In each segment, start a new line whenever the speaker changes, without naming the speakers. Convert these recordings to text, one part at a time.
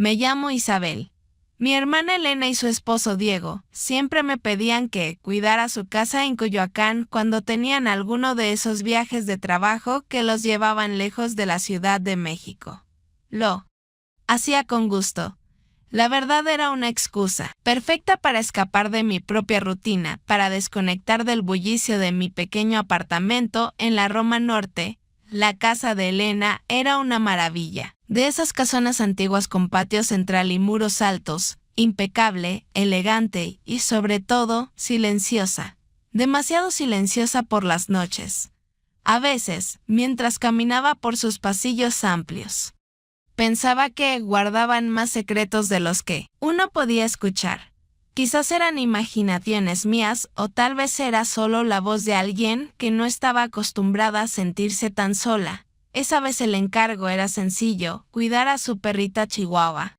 Me llamo Isabel. Mi hermana Elena y su esposo Diego siempre me pedían que cuidara su casa en Coyoacán cuando tenían alguno de esos viajes de trabajo que los llevaban lejos de la Ciudad de México. Lo hacía con gusto. La verdad era una excusa perfecta para escapar de mi propia rutina, para desconectar del bullicio de mi pequeño apartamento en la Roma Norte. La casa de Elena era una maravilla. De esas casonas antiguas con patio central y muros altos, impecable, elegante y sobre todo silenciosa. Demasiado silenciosa por las noches. A veces, mientras caminaba por sus pasillos amplios, pensaba que guardaban más secretos de los que uno podía escuchar. Quizás eran imaginaciones mías o tal vez era solo la voz de alguien que no estaba acostumbrada a sentirse tan sola. Esa vez el encargo era sencillo, cuidar a su perrita chihuahua,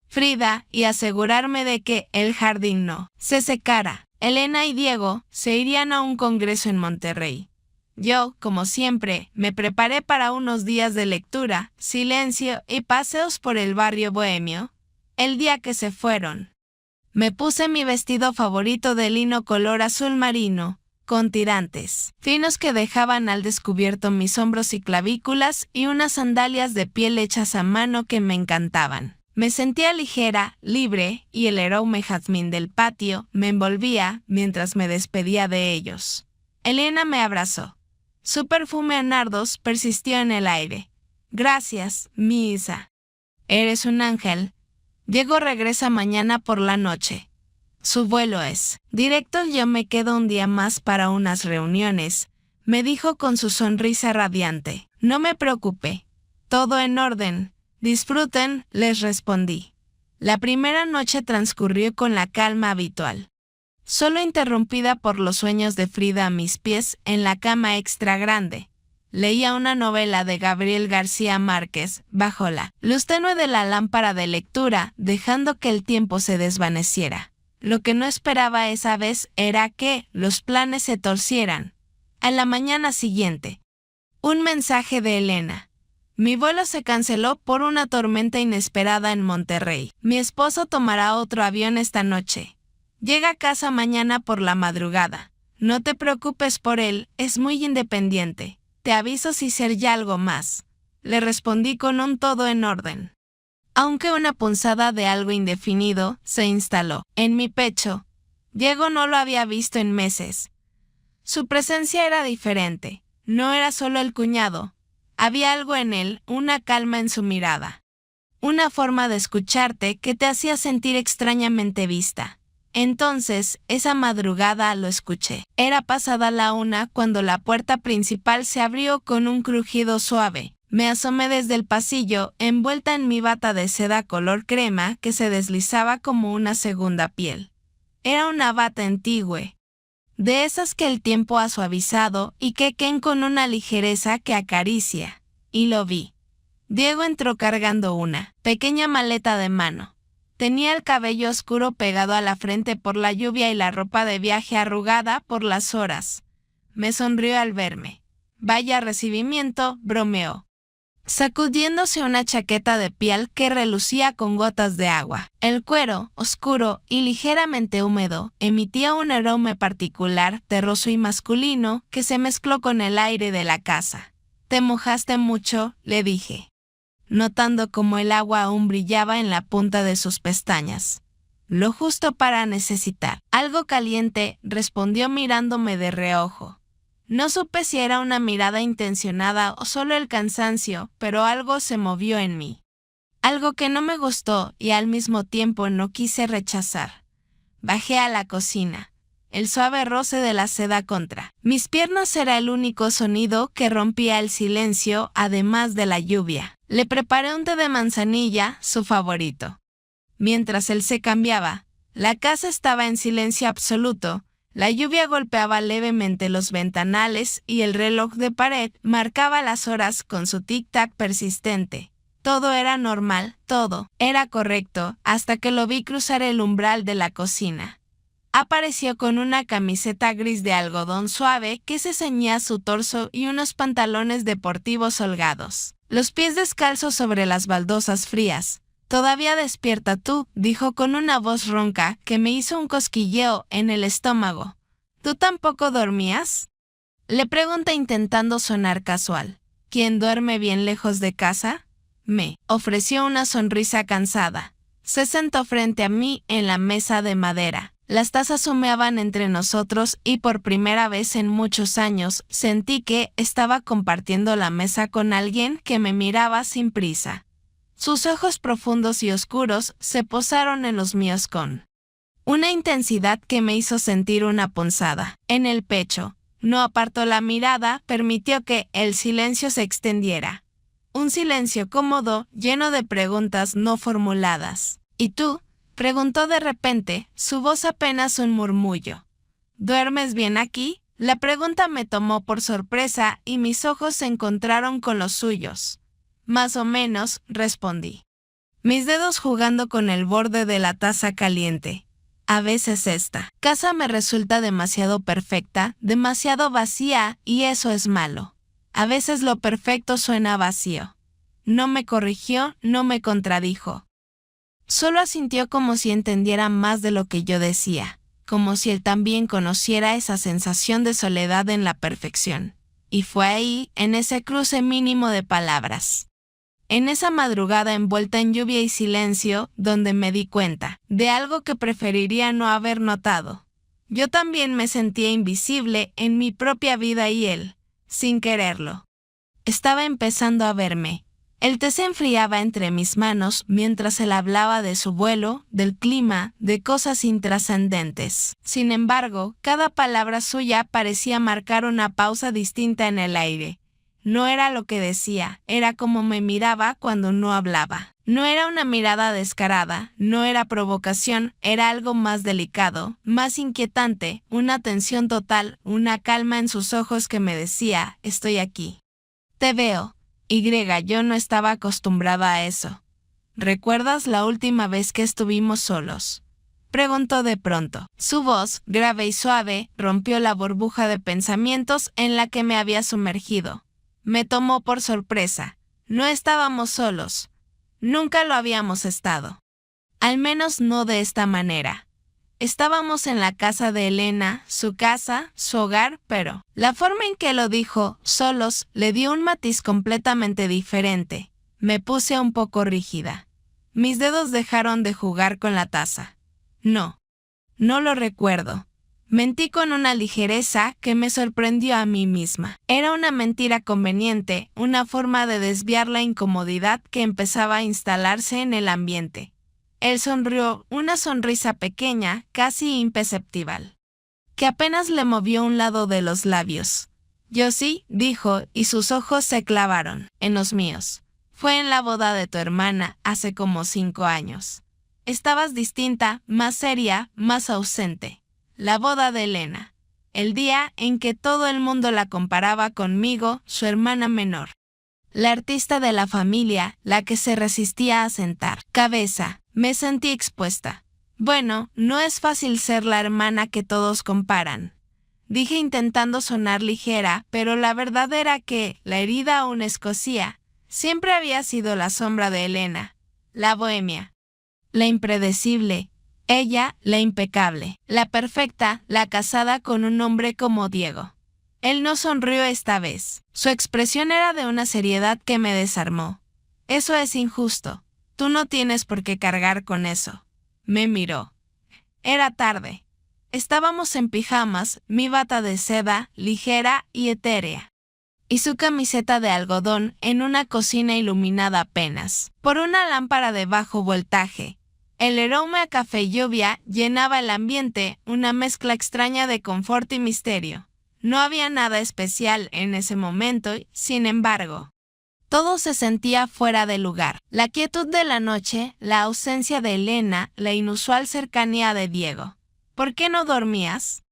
Frida, y asegurarme de que el jardín no se secara. Elena y Diego se irían a un congreso en Monterrey. Yo, como siempre, me preparé para unos días de lectura, silencio y paseos por el barrio bohemio. El día que se fueron, me puse mi vestido favorito de lino color azul marino, con tirantes finos que dejaban al descubierto mis hombros y clavículas y unas sandalias de piel hechas a mano que me encantaban. Me sentía ligera, libre, y el aroma jazmín del patio me envolvía mientras me despedía de ellos. Elena me abrazó. Su perfume a nardos persistió en el aire. Gracias, mi Isa. Eres un ángel. Diego regresa mañana por la noche. Su vuelo es directo. Yo me quedo un día más para unas reuniones, me dijo con su sonrisa radiante. No me preocupe. Todo en orden. Disfruten, les respondí. La primera noche transcurrió con la calma habitual, solo interrumpida por los sueños de Frida a mis pies en la cama extra grande. Leía una novela de Gabriel García Márquez bajo la luz tenue de la lámpara de lectura, dejando que el tiempo se desvaneciera. Lo que no esperaba esa vez era que los planes se torcieran. A la mañana siguiente, un mensaje de Elena. Mi vuelo se canceló por una tormenta inesperada en Monterrey. Mi esposo tomará otro avión esta noche. Llega a casa mañana por la madrugada. No te preocupes por él, es muy independiente. Te aviso si se ya algo más. Le respondí con un todo en orden. Aunque una punzada de algo indefinido se instaló en mi pecho. Diego no lo había visto en meses. Su presencia era diferente. No era solo el cuñado. Había algo en él, una calma en su mirada. Una forma de escucharte que te hacía sentir extrañamente vista. Entonces, esa madrugada lo escuché. Era pasada la 1 cuando la puerta principal se abrió con un crujido suave. Me asomé desde el pasillo, envuelta en mi bata de seda color crema que se deslizaba como una segunda piel. Era una bata antigua, de esas que el tiempo ha suavizado y que quedan con una ligereza que acaricia. Y lo vi. Diego entró cargando una pequeña maleta de mano. Tenía el cabello oscuro pegado a la frente por la lluvia y la ropa de viaje arrugada por las horas. Me sonrió al verme. Vaya recibimiento, bromeó, sacudiéndose una chaqueta de piel que relucía con gotas de agua. El cuero, oscuro y ligeramente húmedo, emitía un aroma particular, terroso y masculino, que se mezcló con el aire de la casa. «¿Te mojaste mucho?», le dije, notando cómo el agua aún brillaba en la punta de sus pestañas. «Lo justo para necesitar algo caliente», respondió mirándome de reojo. No supe si era una mirada intencionada o solo el cansancio, pero algo se movió en mí. Algo que no me gustó y al mismo tiempo no quise rechazar. Bajé a la cocina. El suave roce de la seda contra mis piernas era el único sonido que rompía el silencio, además de la lluvia. Le preparé un té de manzanilla, su favorito. Mientras él se cambiaba, la casa estaba en silencio absoluto. La lluvia golpeaba levemente los ventanales y el reloj de pared marcaba las horas con su tic-tac persistente. Todo era normal, todo era correcto, hasta que lo vi cruzar el umbral de la cocina. Apareció con una camiseta gris de algodón suave que se ceñía su torso y unos pantalones deportivos holgados. Los pies descalzos sobre las baldosas frías. Todavía despierta tú, dijo con una voz ronca que me hizo un cosquilleo en el estómago. ¿Tú tampoco dormías? Le pregunté intentando sonar casual. ¿Quién duerme bien lejos de casa? Me ofreció una sonrisa cansada. Se sentó frente a mí en la mesa de madera. Las tazas humeaban entre nosotros y por primera vez en muchos años sentí que estaba compartiendo la mesa con alguien que me miraba sin prisa. Sus ojos profundos y oscuros se posaron en los míos con una intensidad que me hizo sentir una punzada en el pecho. No apartó la mirada, permitió que el silencio se extendiera. Un silencio cómodo, lleno de preguntas no formuladas. ¿Y tú? Preguntó de repente, su voz apenas un murmullo. ¿Duermes bien aquí? La pregunta me tomó por sorpresa y mis ojos se encontraron con los suyos. Más o menos, respondí. Mis dedos jugando con el borde de la taza caliente. A veces esta casa me resulta demasiado perfecta, demasiado vacía, y eso es malo. A veces lo perfecto suena vacío. No me corrigió, no me contradijo. Solo asintió como si entendiera más de lo que yo decía, como si él también conociera esa sensación de soledad en la perfección. Y fue ahí, en ese cruce mínimo de palabras, en esa madrugada envuelta en lluvia y silencio, donde me di cuenta de algo que preferiría no haber notado. Yo también me sentía invisible en mi propia vida y él, sin quererlo, estaba empezando a verme. El té se enfriaba entre mis manos mientras él hablaba de su vuelo, del clima, de cosas intrascendentes. Sin embargo, cada palabra suya parecía marcar una pausa distinta en el aire. No era lo que decía, era como me miraba cuando no hablaba. No era una mirada descarada, no era provocación, era algo más delicado, más inquietante, una tensión total, una calma en sus ojos que me decía, estoy aquí. Te veo. Yo no estaba acostumbrada a eso. ¿Recuerdas la última vez que estuvimos solos? Preguntó de pronto. Su voz, grave y suave, rompió la burbuja de pensamientos en la que me había sumergido. Me tomó por sorpresa. No estábamos solos. Nunca lo habíamos estado. Al menos no de esta manera. Estábamos en la casa de Elena, su casa, su hogar, pero la forma en que lo dijo, solos, le dio un matiz completamente diferente. Me puse un poco rígida. Mis dedos dejaron de jugar con la taza. No lo recuerdo. Mentí con una ligereza que me sorprendió a mí misma. Era una mentira conveniente, una forma de desviar la incomodidad que empezaba a instalarse en el ambiente. Él sonrió, una sonrisa pequeña, casi imperceptible, que apenas le movió un lado de los labios. Yo sí, dijo, y sus ojos se clavaron en los míos. Fue en la boda de tu hermana, hace como 5 años. Estabas distinta, más seria, más ausente. La boda de Elena. El día en que todo el mundo la comparaba conmigo, su hermana menor. La artista de la familia, la que se resistía a sentar cabeza. Me sentí expuesta. Bueno, no es fácil ser la hermana que todos comparan. Dije intentando sonar ligera, pero la verdad era que la herida aún escocía. Siempre había sido la sombra de Elena, la bohemia, la impredecible, ella, la impecable, la perfecta, la casada con un hombre como Diego. Él no sonrió esta vez. Su expresión era de una seriedad que me desarmó. Eso es injusto. Tú no tienes por qué cargar con eso. Me miró. Era tarde. Estábamos en pijamas, mi bata de seda, ligera y etérea, y su camiseta de algodón en una cocina iluminada apenas por una lámpara de bajo voltaje. El aroma a café y lluvia llenaba el ambiente, una mezcla extraña de confort y misterio. No había nada especial en ese momento, sin embargo. Todo se sentía fuera de lugar. La quietud de la noche, la ausencia de Elena, la inusual cercanía de Diego. ¿Por qué no dormías?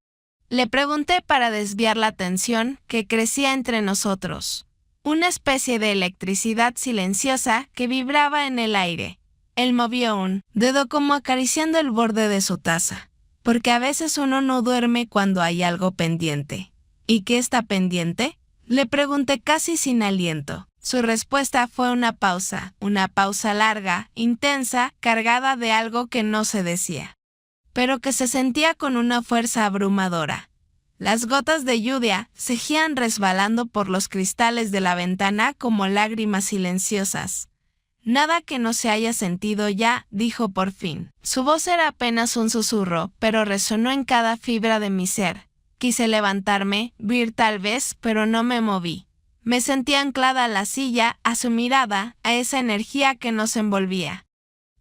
Le pregunté para desviar la tensión que crecía entre nosotros. Una especie de electricidad silenciosa que vibraba en el aire. Él movió un dedo como acariciando el borde de su taza. Porque a veces uno no duerme cuando hay algo pendiente. ¿Y qué está pendiente? Le pregunté casi sin aliento. Su respuesta fue una pausa larga, intensa, cargada de algo que no se decía, pero que se sentía con una fuerza abrumadora. Las gotas de lluvia seguían resbalando por los cristales de la ventana como lágrimas silenciosas. Nada que no se haya sentido ya, dijo por fin. Su voz era apenas un susurro, pero resonó en cada fibra de mi ser. Quise levantarme, huir tal vez, pero no me moví. Me sentí anclada a la silla, a su mirada, a esa energía que nos envolvía.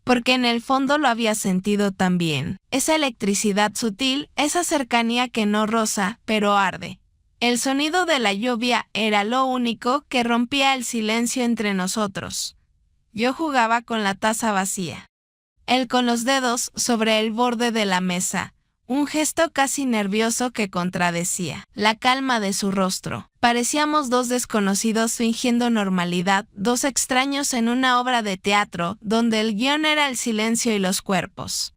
Porque en el fondo lo había sentido también. Esa electricidad sutil, esa cercanía que no roza, pero arde. El sonido de la lluvia era lo único que rompía el silencio entre nosotros. Yo jugaba con la taza vacía. Él con los dedos sobre el borde de la mesa. Un gesto casi nervioso que contradecía la calma de su rostro. Parecíamos dos desconocidos fingiendo normalidad, dos extraños en una obra de teatro donde el guión era el silencio y los cuerpos.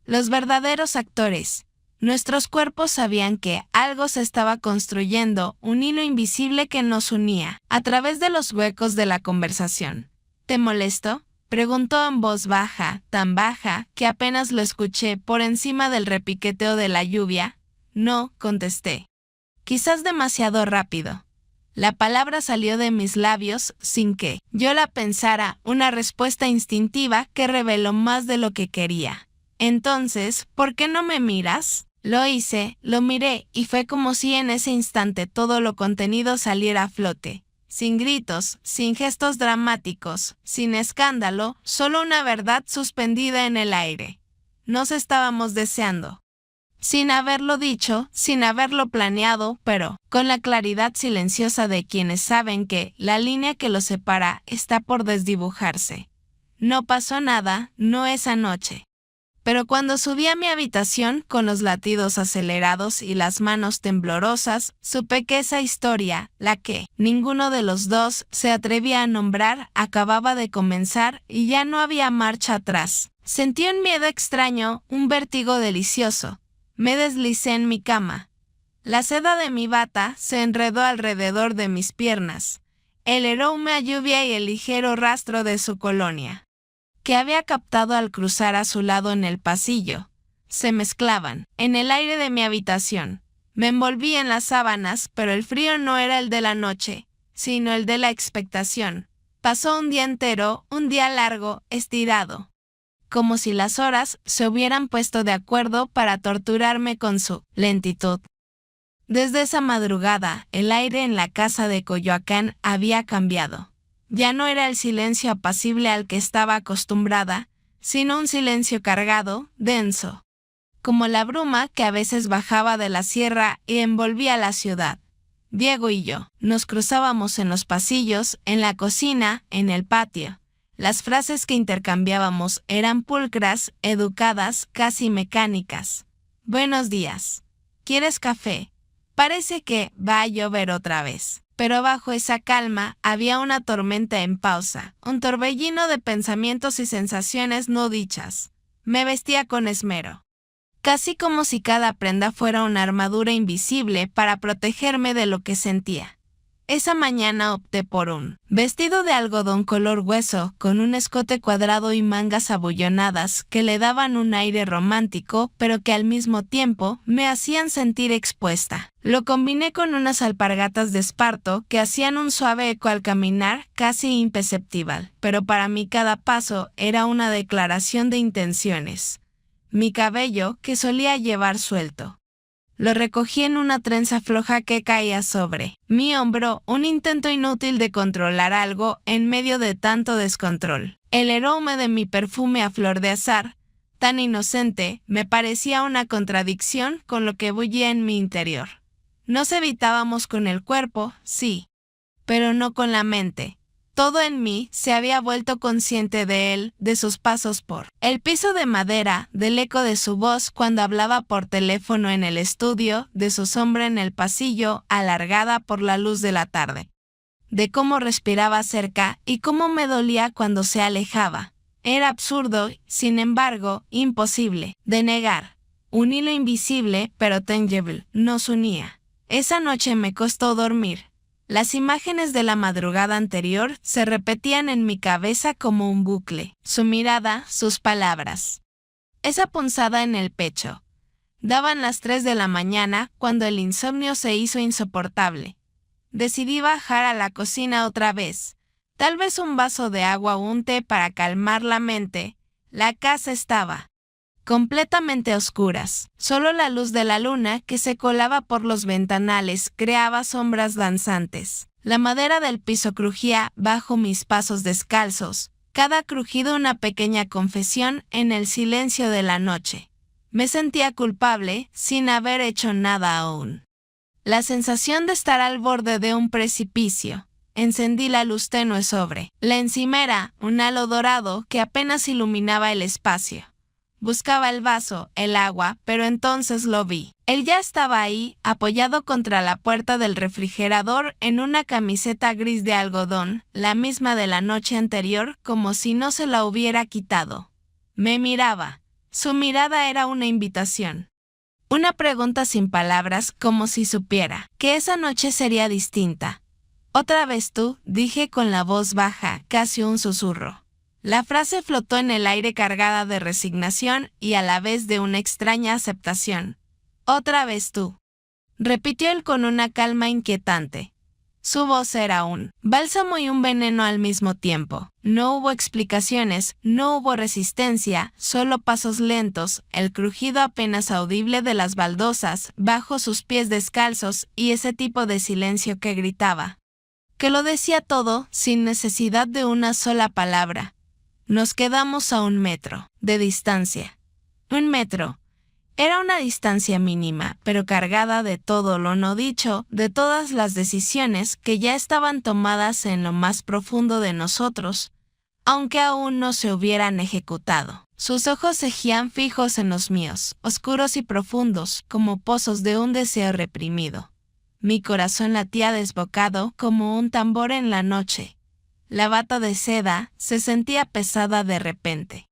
Los verdaderos actores. Nuestros cuerpos sabían que algo se estaba construyendo, un hilo invisible que nos unía, a través de los huecos de la conversación. ¿Te molesto?, preguntó en voz baja, tan baja que apenas lo escuché por encima del repiqueteo de la lluvia. No, contesté. Quizás demasiado rápido. La palabra salió de mis labios sin que yo la pensara, una respuesta instintiva que reveló más de lo que quería. Entonces, ¿por qué no me miras? Lo hice, lo miré y fue como si en ese instante todo lo contenido saliera a flote. Sin gritos, sin gestos dramáticos, sin escándalo, solo una verdad suspendida en el aire. Nos estábamos deseando. Sin haberlo dicho, sin haberlo planeado, pero con la claridad silenciosa de quienes saben que la línea que los separa está por desdibujarse. No pasó nada, no esa noche. Pero cuando subí a mi habitación con los latidos acelerados y las manos temblorosas, supe que esa historia, la que ninguno de los dos se atrevía a nombrar, acababa de comenzar y ya no había marcha atrás. Sentí un miedo extraño, un vértigo delicioso. Me deslicé en mi cama. La seda de mi bata se enredó alrededor de mis piernas. El aroma a lluvia y el ligero rastro de su colonia, que había captado al cruzar a su lado en el pasillo, se mezclaban en el aire de mi habitación. Me envolví en las sábanas, pero el frío no era el de la noche, sino el de la expectación. Pasó un día entero, un día largo, estirado, como si las horas se hubieran puesto de acuerdo para torturarme con su lentitud. Desde esa madrugada, el aire en la casa de Coyoacán había cambiado. Ya no era el silencio apacible al que estaba acostumbrada, sino un silencio cargado, denso, como la bruma que a veces bajaba de la sierra y envolvía la ciudad. Diego y yo nos cruzábamos en los pasillos, en la cocina, en el patio. Las frases que intercambiábamos eran pulcras, educadas, casi mecánicas. Buenos días. ¿Quieres café? Parece que va a llover otra vez. Pero bajo esa calma había una tormenta en pausa, un torbellino de pensamientos y sensaciones no dichas. Me vestía con esmero, casi como si cada prenda fuera una armadura invisible para protegerme de lo que sentía. Esa mañana opté por un vestido de algodón color hueso, con un escote cuadrado y mangas abullonadas que le daban un aire romántico, pero que al mismo tiempo me hacían sentir expuesta. Lo combiné con unas alpargatas de esparto que hacían un suave eco al caminar, casi imperceptible, pero para mí cada paso era una declaración de intenciones. Mi cabello, que solía llevar suelto, lo recogí en una trenza floja que caía sobre mi hombro, un intento inútil de controlar algo en medio de tanto descontrol. El aroma de mi perfume a flor de azar, tan inocente, me parecía una contradicción con lo que bullía en mi interior. Nos evitábamos con el cuerpo, sí, pero no con la mente. Todo en mí se había vuelto consciente de él, de sus pasos por el piso de madera, del eco de su voz cuando hablaba por teléfono en el estudio, de su sombra en el pasillo, alargada por la luz de la tarde, de cómo respiraba cerca y cómo me dolía cuando se alejaba. Era absurdo, sin embargo, imposible de negar. Un hilo invisible, pero tangible, nos unía. Esa noche me costó dormir. Las imágenes de la madrugada anterior se repetían en mi cabeza como un bucle. Su mirada, sus palabras. Esa punzada en el pecho. Daban las 3 de la mañana cuando el insomnio se hizo insoportable. Decidí bajar a la cocina otra vez. Tal vez un vaso de agua o un té para calmar la mente. La casa estaba completamente a oscuras. Solo la luz de la luna que se colaba por los ventanales creaba sombras danzantes. La madera del piso crujía bajo mis pasos descalzos, cada crujido una pequeña confesión en el silencio de la noche. Me sentía culpable sin haber hecho nada aún. La sensación de estar al borde de un precipicio. Encendí la luz tenue sobre la encimera, un halo dorado que apenas iluminaba el espacio. Buscaba el vaso, el agua, pero entonces lo vi. Él ya estaba ahí, apoyado contra la puerta del refrigerador en una camiseta gris de algodón, la misma de la noche anterior, como si no se la hubiera quitado. Me miraba. Su mirada era una invitación. Una pregunta sin palabras, como si supiera que esa noche sería distinta. «Otra vez tú», dije con la voz baja, casi un susurro. La frase flotó en el aire cargada de resignación y a la vez de una extraña aceptación. «Otra vez tú», repitió él con una calma inquietante. Su voz era un bálsamo y un veneno al mismo tiempo. No hubo explicaciones, no hubo resistencia, solo pasos lentos, el crujido apenas audible de las baldosas bajo sus pies descalzos y ese tipo de silencio que gritaba. Que lo decía todo sin necesidad de una sola palabra. Nos quedamos a 1 metro de distancia. 1 metro. Era una distancia mínima, pero cargada de todo lo no dicho, de todas las decisiones que ya estaban tomadas en lo más profundo de nosotros, aunque aún no se hubieran ejecutado. Sus ojos seguían fijos en los míos, oscuros y profundos, como pozos de un deseo reprimido. Mi corazón latía desbocado como un tambor en la noche. La bata de seda se sentía pesada de repente.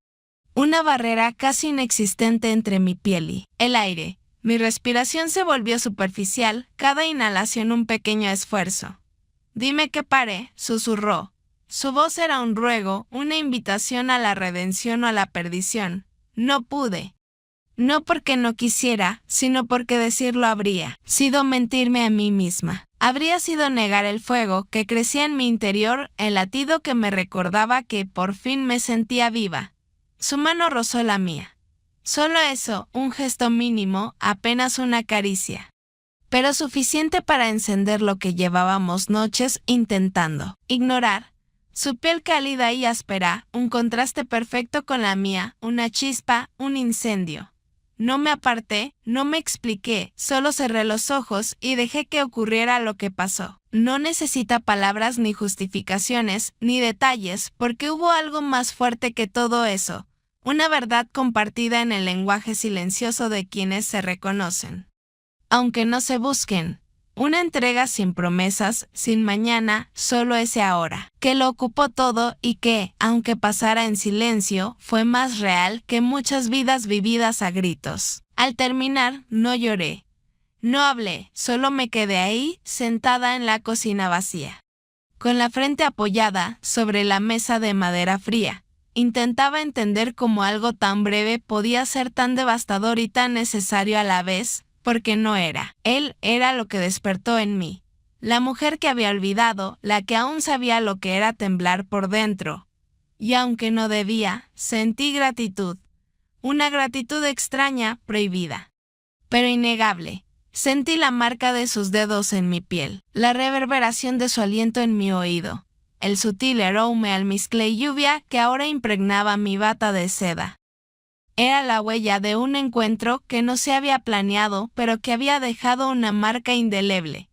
Una barrera casi inexistente entre mi piel y el aire. Mi respiración se volvió superficial, cada inhalación un pequeño esfuerzo. «Dime que pare», susurró. Su voz era un ruego, una invitación a la redención o a la perdición. No pude. No porque no quisiera, sino porque decirlo habría sido mentirme a mí misma. Habría sido negar el fuego que crecía en mi interior, el latido que me recordaba que por fin me sentía viva. Su mano rozó la mía. Solo eso, un gesto mínimo, apenas una caricia. Pero suficiente para encender lo que llevábamos noches intentando ignorar. Su piel cálida y áspera, un contraste perfecto con la mía, una chispa, un incendio. No me aparté, no me expliqué, solo cerré los ojos y dejé que ocurriera lo que pasó. No necesita palabras ni justificaciones, ni detalles, porque hubo algo más fuerte que todo eso. Una verdad compartida en el lenguaje silencioso de quienes se reconocen. Aunque no se busquen. Una entrega sin promesas, sin mañana, solo ese ahora, que lo ocupó todo y que, aunque pasara en silencio, fue más real que muchas vidas vividas a gritos. Al terminar, no lloré. No hablé, solo me quedé ahí, sentada en la cocina vacía. Con la frente apoyada sobre la mesa de madera fría. Intentaba entender cómo algo tan breve podía ser tan devastador y tan necesario a la vez, porque no era. Él era lo que despertó en mí. La mujer que había olvidado, la que aún sabía lo que era temblar por dentro. Y aunque no debía, sentí gratitud. Una gratitud extraña, prohibida. Pero innegable. Sentí la marca de sus dedos en mi piel, la reverberación de su aliento en mi oído, el sutil aroma al mezcla y lluvia que ahora impregnaba mi bata de seda. Era la huella de un encuentro que no se había planeado, pero que había dejado una marca indeleble.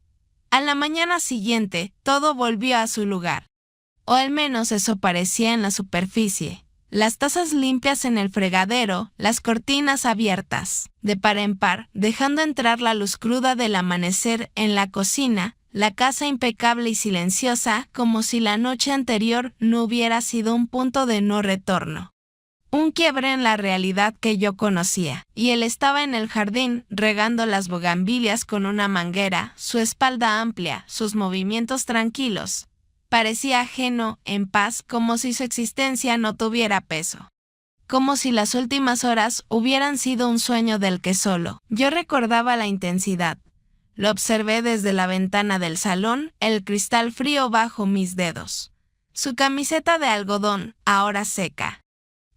A la mañana siguiente, todo volvió a su lugar. O al menos eso parecía en la superficie. Las tazas limpias en el fregadero, las cortinas abiertas, de par en par, dejando entrar la luz cruda del amanecer en la cocina, la casa impecable y silenciosa, como si la noche anterior no hubiera sido un punto de no retorno. Un quiebre en la realidad que yo conocía, y él estaba en el jardín regando las bugambilias con una manguera, su espalda amplia, sus movimientos tranquilos. Parecía ajeno, en paz, como si su existencia no tuviera peso. Como si las últimas horas hubieran sido un sueño del que solo yo recordaba la intensidad. Lo observé desde la ventana del salón, el cristal frío bajo mis dedos. Su camiseta de algodón, ahora seca,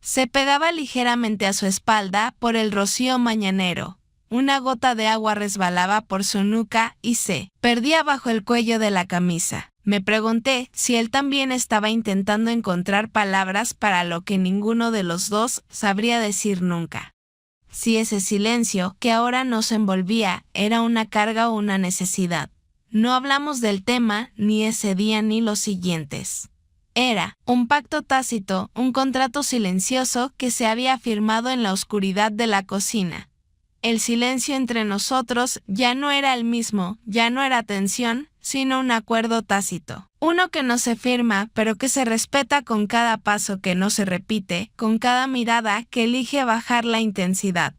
se pegaba ligeramente a su espalda por el rocío mañanero. Una gota de agua resbalaba por su nuca y se perdía bajo el cuello de la camisa. Me pregunté si él también estaba intentando encontrar palabras para lo que ninguno de los dos sabría decir nunca. Si ese silencio que ahora nos envolvía era una carga o una necesidad. No hablamos del tema ni ese día ni los siguientes. Era un pacto tácito, un contrato silencioso que se había firmado en la oscuridad de la cocina. El silencio entre nosotros ya no era el mismo, ya no era tensión, sino un acuerdo tácito. Uno que no se firma, pero que se respeta con cada paso que no se repite, con cada mirada que elige bajar la intensidad.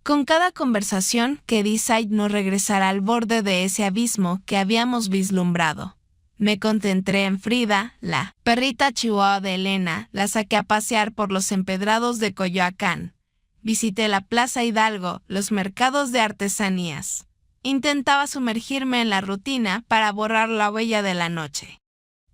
Con cada conversación que decide no regresar al borde de ese abismo que habíamos vislumbrado. Me concentré en Frida, la perrita chihuahua de Elena, la saqué a pasear por los empedrados de Coyoacán. Visité la Plaza Hidalgo, los mercados de artesanías. Intentaba sumergirme en la rutina para borrar la huella de la noche.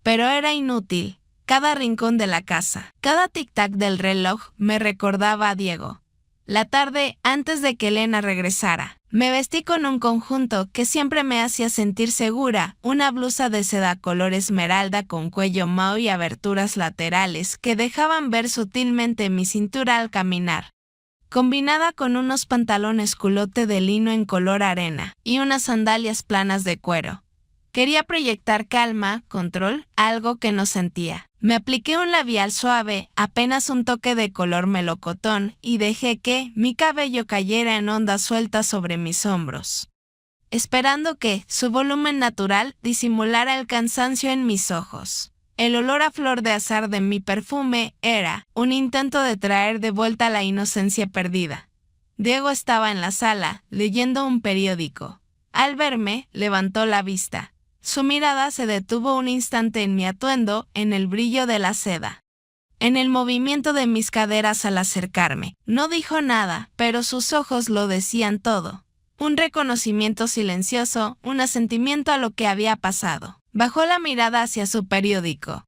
Pero era inútil. Cada rincón de la casa, cada tic-tac del reloj me recordaba a Diego. La tarde antes de que Elena regresara, me vestí con un conjunto que siempre me hacía sentir segura, una blusa de seda color esmeralda con cuello mao y aberturas laterales que dejaban ver sutilmente mi cintura al caminar, combinada con unos pantalones culote de lino en color arena y unas sandalias planas de cuero. Quería proyectar calma, control, algo que no sentía. Me apliqué un labial suave, apenas un toque de color melocotón, y dejé que mi cabello cayera en ondas sueltas sobre mis hombros, esperando que su volumen natural disimulara el cansancio en mis ojos. El olor a flor de azahar de mi perfume era un intento de traer de vuelta la inocencia perdida. Diego estaba en la sala, leyendo un periódico. Al verme, levantó la vista. Su mirada se detuvo un instante en mi atuendo, en el brillo de la seda, en el movimiento de mis caderas al acercarme. No dijo nada, pero sus ojos lo decían todo. Un reconocimiento silencioso, un asentimiento a lo que había pasado. Bajó la mirada hacia su periódico.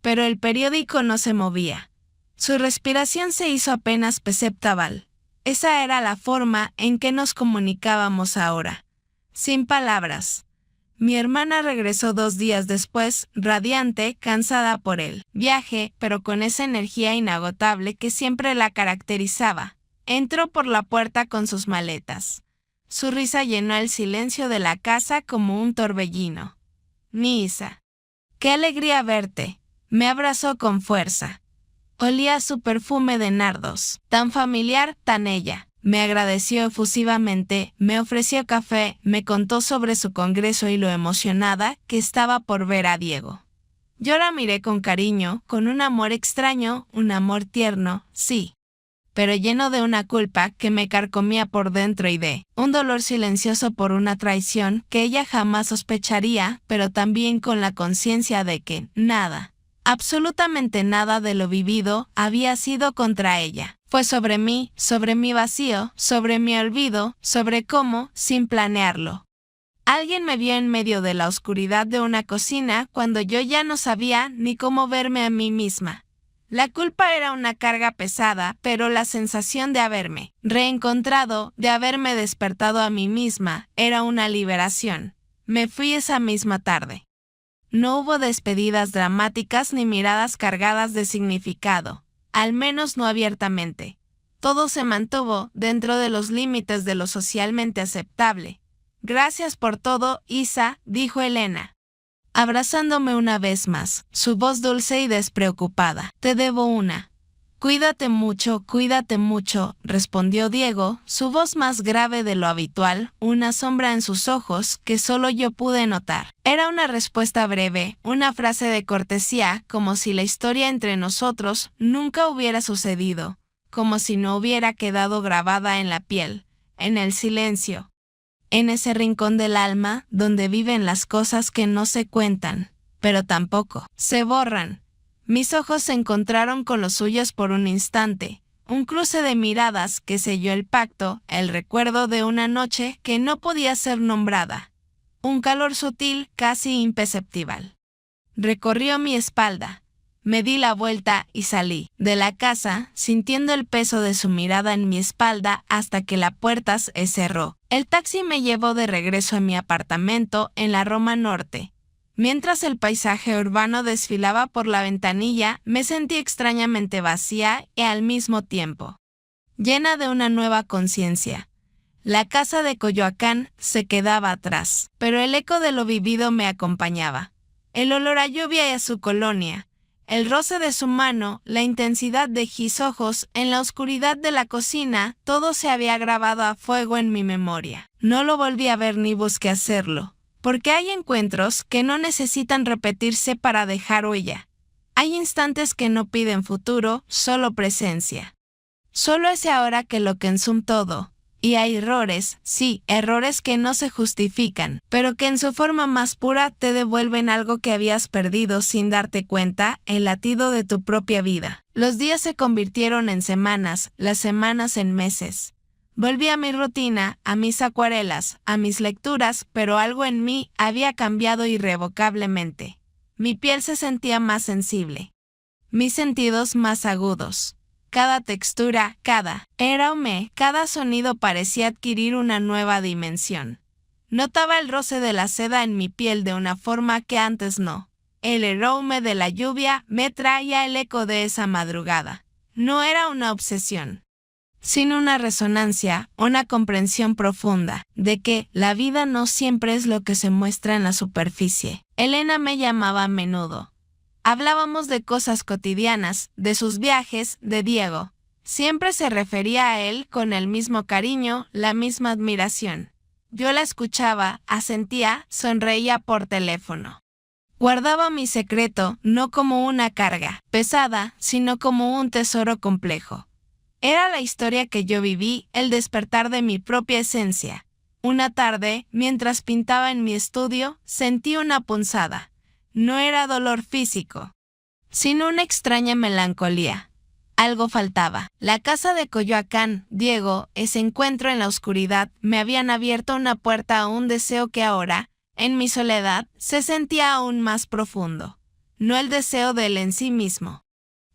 Pero el periódico no se movía. Su respiración se hizo apenas perceptible. Esa era la forma en que nos comunicábamos ahora. Sin palabras. Mi hermana regresó 2 días después, radiante, cansada por el viaje, pero con esa energía inagotable que siempre la caracterizaba. Entró por la puerta con sus maletas. Su risa llenó el silencio de la casa como un torbellino. Isa, qué alegría verte. Me abrazó con fuerza. Olía su perfume de nardos, tan familiar, tan ella. Me agradeció efusivamente, me ofreció café, me contó sobre su congreso y lo emocionada que estaba por ver a Diego. Yo la miré con cariño, con un amor extraño, un amor tierno, sí, pero lleno de una culpa que me carcomía por dentro y de un dolor silencioso por una traición que ella jamás sospecharía, pero también con la conciencia de que nada, absolutamente nada de lo vivido había sido contra ella. Fue sobre mí, sobre mi vacío, sobre mi olvido, sobre cómo, sin planearlo. Alguien me vio en medio de la oscuridad de una cocina cuando yo ya no sabía ni cómo verme a mí misma. La culpa era una carga pesada, pero la sensación de haberme reencontrado, de haberme despertado a mí misma, era una liberación. Me fui esa misma tarde. No hubo despedidas dramáticas ni miradas cargadas de significado. Al menos no abiertamente. Todo se mantuvo dentro de los límites de lo socialmente aceptable. Gracias por todo, Isa, dijo Elena, abrazándome una vez más, su voz dulce y despreocupada. Te debo una. Cuídate mucho, respondió Diego, su voz más grave de lo habitual, una sombra en sus ojos que solo yo pude notar. Era una respuesta breve, una frase de cortesía, como si la historia entre nosotros nunca hubiera sucedido, como si no hubiera quedado grabada en la piel, en el silencio, en ese rincón del alma donde viven las cosas que no se cuentan, pero tampoco se borran. Mis ojos se encontraron con los suyos por un instante, un cruce de miradas que selló el pacto, el recuerdo de una noche que no podía ser nombrada. Un calor sutil, casi imperceptible. Recorrió mi espalda. Me di la vuelta y salí de la casa, sintiendo el peso de su mirada en mi espalda hasta que la puerta se cerró. El taxi me llevó de regreso a mi apartamento en la Roma Norte. Mientras el paisaje urbano desfilaba por la ventanilla, me sentí extrañamente vacía y al mismo tiempo llena de una nueva conciencia. La casa de Coyoacán se quedaba atrás, pero el eco de lo vivido me acompañaba. El olor a lluvia y a su colonia, el roce de su mano, la intensidad de sus ojos en la oscuridad de la cocina, todo se había grabado a fuego en mi memoria. No lo volví a ver ni busqué hacerlo. Porque hay encuentros que no necesitan repetirse para dejar huella. Hay instantes que no piden futuro, solo presencia. Solo ese ahora que lo que en sum todo. Y hay errores, sí, errores que no se justifican, pero que en su forma más pura te devuelven algo que habías perdido sin darte cuenta, el latido de tu propia vida. Los días se convirtieron en semanas, las semanas en meses. Volví a mi rutina, a mis acuarelas, a mis lecturas, pero algo en mí había cambiado irrevocablemente. Mi piel se sentía más sensible. Mis sentidos más agudos. Cada textura, cada aroma, cada sonido parecía adquirir una nueva dimensión. Notaba el roce de la seda en mi piel de una forma que antes no. El aroma de la lluvia me traía el eco de esa madrugada. No era una obsesión, sino una resonancia, una comprensión profunda, de que la vida no siempre es lo que se muestra en la superficie. Elena me llamaba a menudo. Hablábamos de cosas cotidianas, de sus viajes, de Diego. Siempre se refería a él con el mismo cariño, la misma admiración. Yo la escuchaba, asentía, sonreía por teléfono. Guardaba mi secreto no como una carga pesada, sino como un tesoro complejo. Era la historia que yo viví, el despertar de mi propia esencia. Una tarde, mientras pintaba en mi estudio, sentí una punzada. No era dolor físico, sino una extraña melancolía. Algo faltaba. La casa de Coyoacán, Diego, ese encuentro en la oscuridad, me habían abierto una puerta a un deseo que ahora, en mi soledad, se sentía aún más profundo. No el deseo de él en sí mismo,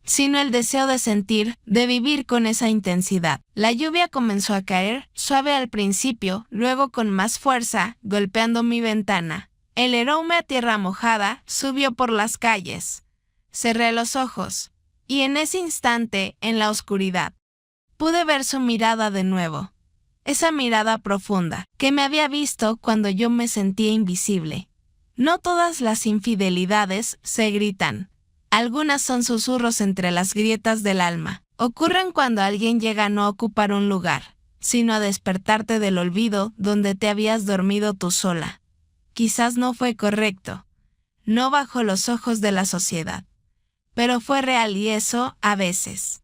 sino el deseo de sentir, de vivir con esa intensidad. La lluvia comenzó a caer, suave al principio, luego con más fuerza, golpeando mi ventana. El aroma a tierra mojada subió por las calles. Cerré los ojos, y en ese instante, en la oscuridad, pude ver su mirada de nuevo. Esa mirada profunda, que me había visto cuando yo me sentía invisible. No todas las infidelidades se gritan. Algunas son susurros entre las grietas del alma. Ocurren cuando alguien llega a no ocupar un lugar, sino a despertarte del olvido donde te habías dormido tú sola. Quizás no fue correcto, no bajo los ojos de la sociedad, pero fue real y eso, a veces,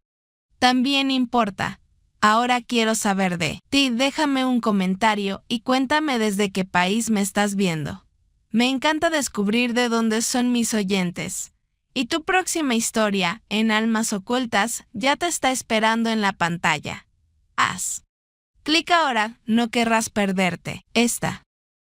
también importa. Ahora quiero saber de ti, déjame un comentario y cuéntame desde qué país me estás viendo. Me encanta descubrir de dónde son mis oyentes. Y tu próxima historia, en Almas Ocultas, ya te está esperando en la pantalla. Haz clic ahora, no querrás perderte esta